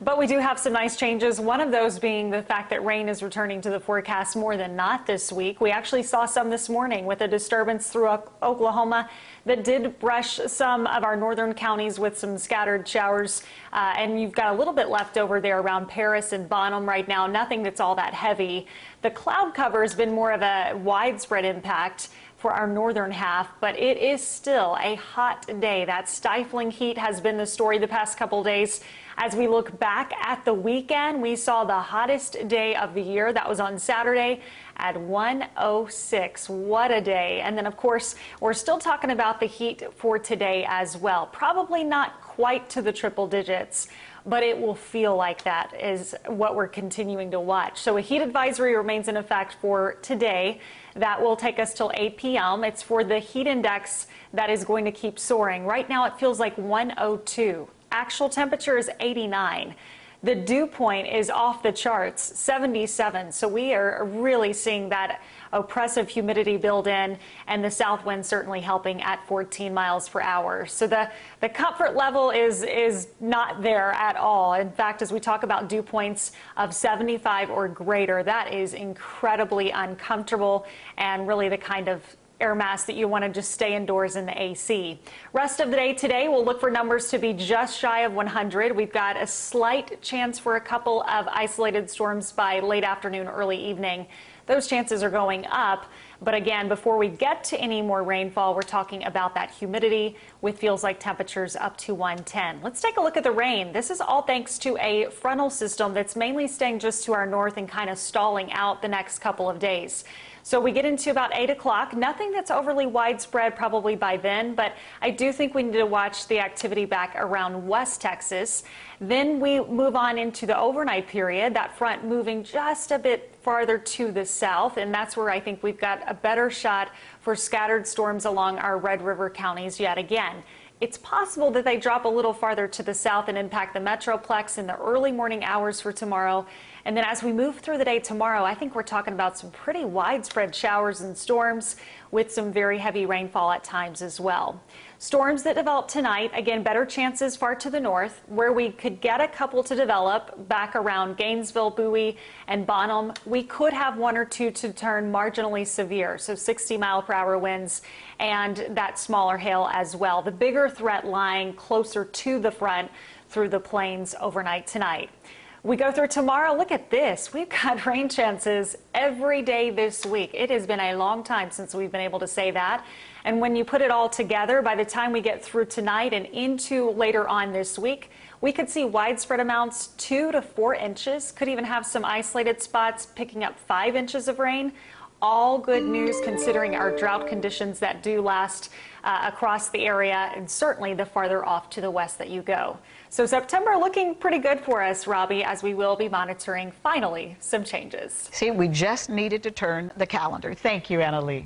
But we do have some nice changes, one of those being the fact that rain is returning to the forecast more than not this week. We actually saw some this morning with a disturbance through Oklahoma that did brush some of our northern counties with some scattered showers. And you've got a little bit left over there around Paris and Bonham right now, nothing that's all that heavy. The cloud cover has been more of a widespread impact for our northern half, but it is still a hot day. That stifling heat has been the story the past couple days. As we look back at the weekend, we saw the hottest day of the year. That was on Saturday at 106. What a day. And then, of course, we're still talking about the heat for today as well. Probably not quite to the triple digits, but it will feel like that is what we're continuing to watch. So a heat advisory remains in effect for today. That will take us till 8 p.m. It's for the heat index that is going to keep soaring. Right now it feels like 102. Actual temperature is 89. The dew point is off the charts, 77. So we are really seeing that oppressive humidity build in, and the south wind certainly helping at 14 miles per hour. So the comfort level is not there at all. In fact, as we talk about dew points of 75 or greater, that is incredibly uncomfortable and really the kind of air mass that you want to just stay indoors in the AC. Rest of the day today, we'll look for numbers to be just shy of 100. We've got a slight chance for a couple of isolated storms by late afternoon, early evening. Those chances are going up. But again, before we get to any more rainfall, we're talking about that humidity with feels like temperatures up to 110. Let's take a look at the rain. This is all thanks to a frontal system that's mainly staying just to our north and kind of stalling out the next couple of days. So we get into about 8 o'clock. Nothing that's overly widespread probably by then, but I do think we need to watch the activity back around West Texas. Then we move on into the overnight period, that front moving just a bit farther to the south, and that's where I think we've got a better shot for scattered storms along our Red River counties yet again. It's possible that they drop a little farther to the south and impact the Metroplex in the early morning hours for tomorrow. And then as we move through the day tomorrow, I think we're talking about some pretty widespread showers and storms with some very heavy rainfall at times as well. Storms that develop tonight, again, better chances far to the north, where we could get a couple to develop back around Gainesville, Bowie, and Bonham. We could have one or two to turn marginally severe, so 60-mile-per-hour winds and that smaller hail as well. The bigger threat lying closer to the front through the plains overnight tonight. We go through tomorrow. Look at this. We've got rain chances every day this week. It has been a long time since we've been able to say that. And when you put it all together, by the time we get through tonight and into later on this week, we could see widespread amounts 2 to 4 inches. Could even have some isolated spots picking up 5 inches of rain. All good news considering our drought conditions that do last across the area, and certainly the farther off to the west that you go. So September looking pretty good for us, Robbie, as we will be monitoring finally some changes. See, we just needed to turn the calendar. Thank you, Anna Lee.